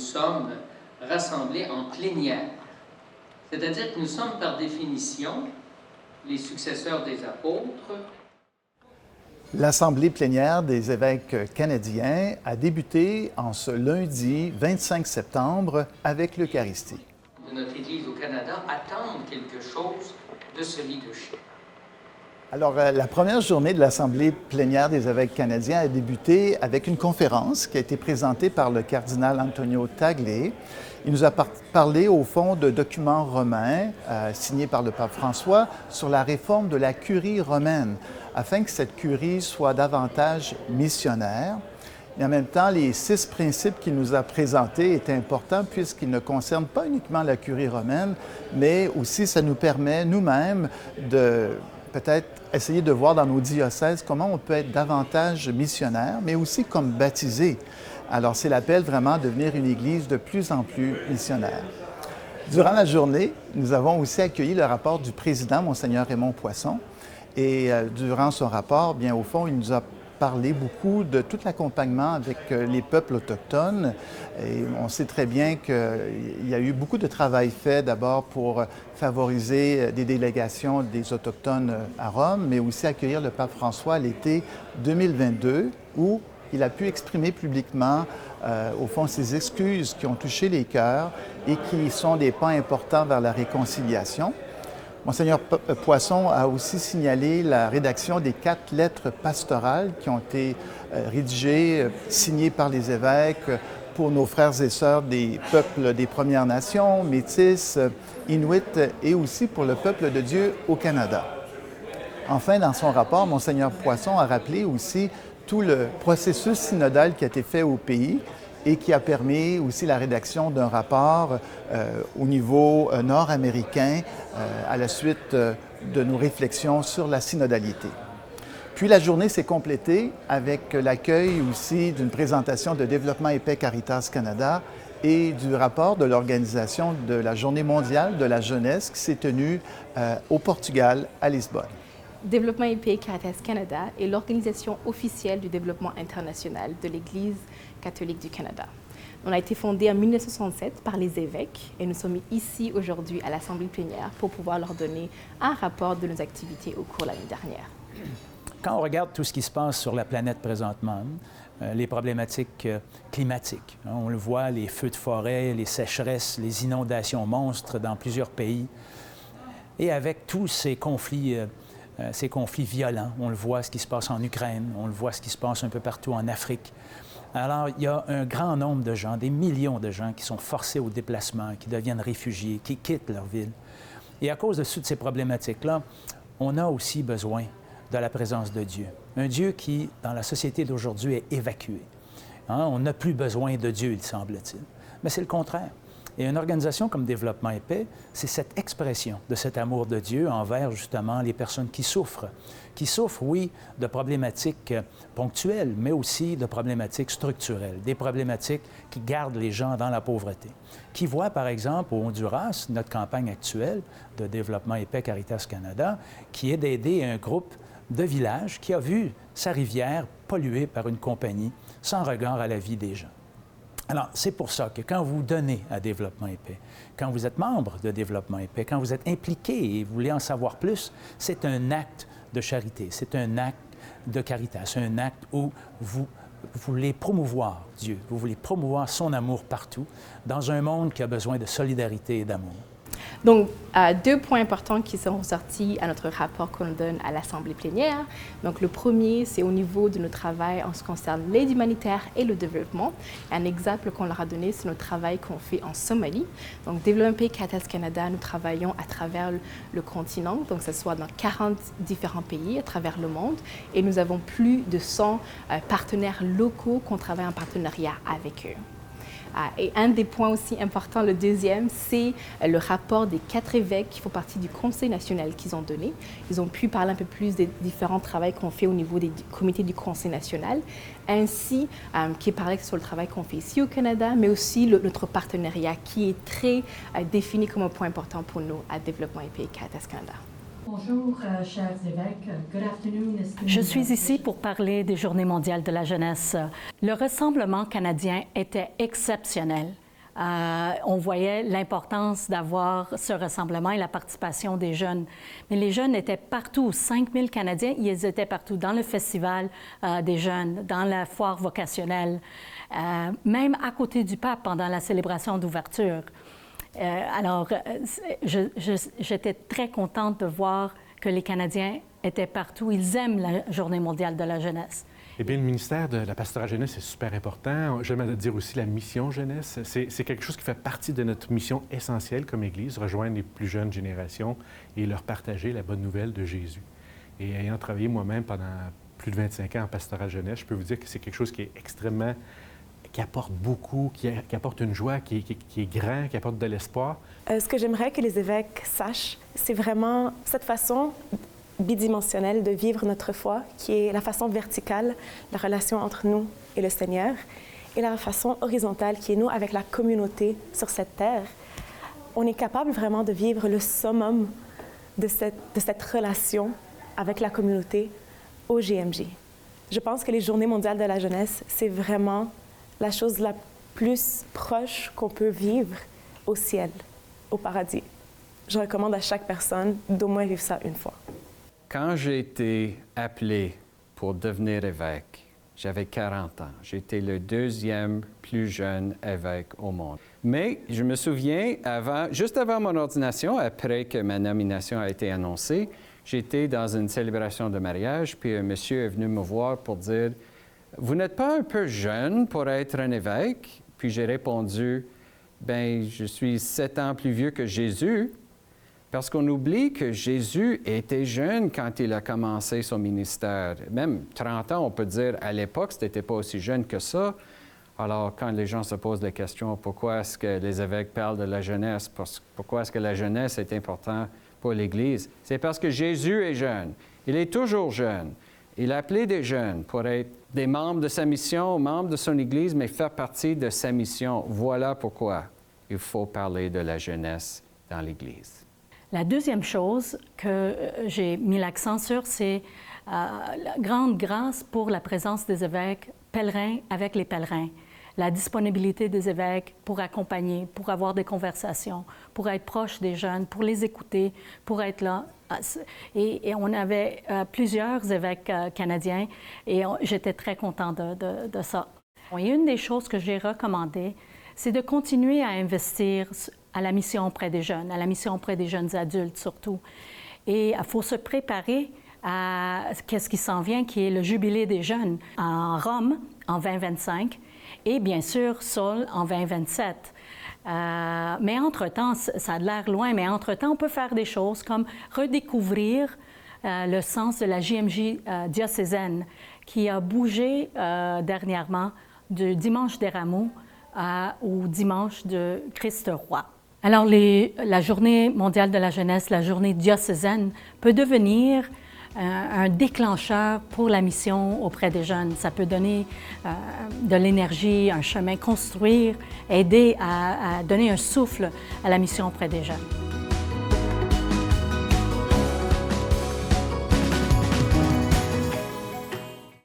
sommes rassemblés en plénière. C'est-à-dire que nous sommes par définition les successeurs des apôtres. L'Assemblée plénière des évêques canadiens a débuté en ce lundi 25 septembre avec l'Eucharistie. Notre Église au Canada attend quelque chose de ce leadership. Alors, la première journée de l'Assemblée plénière des évêques canadiens a débuté avec une conférence qui a été présentée par le cardinal Antonio Tagle. Il nous a parlé, au fond, de documents romains signés par le pape François sur la réforme de la curie romaine, afin que cette curie soit davantage missionnaire. Et en même temps, les 6 principes qu'il nous a présentés étaient importants puisqu'ils ne concernent pas uniquement la curie romaine, mais aussi ça nous permet nous-mêmes de peut-être essayer de voir dans nos diocèses comment on peut être davantage missionnaire, mais aussi comme baptisé. Alors, c'est l'appel vraiment à devenir une Église de plus en plus missionnaire. Durant la journée, nous avons aussi accueilli le rapport du président, Monseigneur Raymond Poisson. Et durant son rapport, bien au fond, il nous a parlé beaucoup de tout l'accompagnement avec les peuples autochtones. Et on sait très bien qu'il y a eu beaucoup de travail fait d'abord pour favoriser des délégations des Autochtones à Rome, mais aussi accueillir le pape François à l'été 2022, où il a pu exprimer publiquement, au fond, ses excuses qui ont touché les cœurs et qui sont des pas importants vers la réconciliation. Monseigneur Poisson a aussi signalé la rédaction des 4 lettres pastorales qui ont été rédigées, signées par les évêques pour nos frères et sœurs des peuples des Premières Nations, Métis, Inuits et aussi pour le peuple de Dieu au Canada. Enfin, dans son rapport, Monseigneur Poisson a rappelé aussi tout le processus synodal qui a été fait au pays et qui a permis aussi la rédaction d'un rapport au niveau nord-américain à la suite de nos réflexions sur la synodalité. Puis la journée s'est complétée avec l'accueil aussi d'une présentation de Développement et Paix Caritas Canada et du rapport de l'organisation de la Journée mondiale de la jeunesse qui s'est tenue au Portugal, à Lisbonne. Développement et Paix Caritas Canada est l'organisation officielle du développement international de l'Église catholique du Canada. On a été fondé en 1967 par les évêques et nous sommes ici aujourd'hui à l'Assemblée plénière pour pouvoir leur donner un rapport de nos activités au cours de l'année dernière. Quand on regarde tout ce qui se passe sur la planète présentement, les problématiques climatiques, on le voit, les feux de forêt, les sécheresses, les inondations monstres dans plusieurs pays, et avec tous ces conflits violents. On le voit, ce qui se passe en Ukraine, on le voit, ce qui se passe un peu partout en Afrique. Alors, il y a un grand nombre de gens, des millions de gens qui sont forcés au déplacement, qui deviennent réfugiés, qui quittent leur ville. Et à cause de toutes ces problématiques-là, on a aussi besoin de la présence de Dieu. Un Dieu qui, dans la société d'aujourd'hui, est évacué. On n'a plus besoin de Dieu, il semble-t-il. Mais c'est le contraire. Et une organisation comme Développement et Paix, c'est cette expression de cet amour de Dieu envers, justement, les personnes qui souffrent, oui, de problématiques ponctuelles, mais aussi de problématiques structurelles, des problématiques qui gardent les gens dans la pauvreté, qui voient, par exemple, au Honduras, notre campagne actuelle de Développement et Paix Caritas Canada, qui est d'aider un groupe de village qui a vu sa rivière polluée par une compagnie sans regard à la vie des gens. Alors, c'est pour ça que quand vous donnez à Développement et Paix, quand vous êtes membre de Développement et Paix, quand vous êtes impliqué et vous voulez en savoir plus, c'est un acte de charité, c'est un acte de caritas, c'est un acte où vous voulez promouvoir Dieu, vous voulez promouvoir son amour partout, dans un monde qui a besoin de solidarité et d'amour. Donc, 2 points importants qui sont ressortis à notre rapport qu'on donne à l'Assemblée plénière. Donc, le premier, c'est au niveau de notre travail en ce qui concerne l'aide humanitaire et le développement. Un exemple qu'on leur a donné, c'est notre travail qu'on fait en Somalie. Donc, Développement Caritas Canada, nous travaillons à travers le continent, donc que ce soit dans 40 différents pays à travers le monde. Et nous avons plus de 100 partenaires locaux qu'on travaille en partenariat avec eux. Et un des points aussi importants, le deuxième, c'est le rapport des 4 évêques qui font partie du Conseil national qu'ils ont donné. Ils ont pu parler un peu plus des différents travaux qu'on fait au niveau des comités du Conseil national, ainsi qui parlait sur le travail qu'on fait ici au Canada, mais aussi notre partenariat qui est très défini comme un point important pour nous à Développement et Paix Caritas Canada. Bonjour, chers évêques. Good afternoon. Je suis ici pour parler des Journées mondiales de la jeunesse. Le rassemblement canadien était exceptionnel. on voyait l'importance d'avoir ce rassemblement et la participation des jeunes. Mais les jeunes étaient partout, 5000 Canadiens, ils étaient partout, dans le festival des jeunes, dans la foire vocationnelle, même à côté du pape pendant la célébration d'ouverture. Alors, j'étais très contente de voir que les Canadiens étaient partout. Ils aiment la Journée mondiale de la jeunesse. Eh bien, le ministère de la Pastorat Jeunesse est super important. J'aime dire aussi la mission jeunesse. C'est quelque chose qui fait partie de notre mission essentielle comme Église, rejoindre les plus jeunes générations et leur partager la bonne nouvelle de Jésus. Et ayant travaillé moi-même pendant plus de 25 ans en Pastorat Jeunesse, je peux vous dire que c'est quelque chose qui est extrêmement... qui apporte beaucoup, qui apporte une joie, qui est grand, qui apporte de l'espoir. Ce que j'aimerais que les évêques sachent, c'est vraiment cette façon bidimensionnelle de vivre notre foi, qui est la façon verticale, la relation entre nous et le Seigneur, et la façon horizontale, qui est nous avec la communauté sur cette terre. On est capable vraiment de vivre le summum de cette relation avec la communauté au GMJ. Je pense que les Journées mondiales de la jeunesse, c'est vraiment la chose la plus proche qu'on peut vivre au ciel, au paradis. Je recommande à chaque personne d'au moins vivre ça une fois. Quand j'ai été appelé pour devenir évêque, j'avais 40 ans. J'étais le deuxième plus jeune évêque au monde. Mais je me souviens, juste avant mon ordination, après que ma nomination a été annoncée, j'étais dans une célébration de mariage, puis un monsieur est venu me voir pour dire « Vous n'êtes pas un peu jeune pour être un évêque? » Puis j'ai répondu « Bien, je suis 7 ans plus vieux que Jésus. » Parce qu'on oublie que Jésus était jeune quand il a commencé son ministère. Même 30 ans, on peut dire, à l'époque, ce n'était pas aussi jeune que ça. Alors, quand les gens se posent la question, pourquoi est-ce que les évêques parlent de la jeunesse? Pourquoi est-ce que la jeunesse est importante pour l'Église? C'est parce que Jésus est jeune. Il est toujours jeune. Il a appelé des jeunes pour être des membres de sa mission, membres de son Église, mais faire partie de sa mission. Voilà pourquoi il faut parler de la jeunesse dans l'Église. La deuxième chose que j'ai mis l'accent sur, c'est la grande grâce pour la présence des évêques pèlerins avec les pèlerins, la disponibilité des évêques pour accompagner, pour avoir des conversations, pour être proche des jeunes, pour les écouter, pour être là. Et on avait plusieurs évêques canadiens et j'étais très contente de ça. Et une des choses que j'ai recommandées, c'est de continuer à investir à la mission auprès des jeunes, à la mission auprès des jeunes adultes surtout. Et il faut se préparer à ce qui s'en vient, qui est le Jubilé des jeunes en Rome en 2025 et bien sûr Seoul en 2027. Mais entre-temps, ça a l'air loin, mais entre-temps, on peut faire des choses comme redécouvrir le sens de la JMJ diocésaine qui a bougé dernièrement du Dimanche des Rameaux au Dimanche de Christ Roi. Alors, la Journée mondiale de la jeunesse, la journée diocésaine, peut devenir un déclencheur pour la mission auprès des jeunes. Ça peut donner de l'énergie, un chemin, construire, aider à donner un souffle à la mission auprès des jeunes.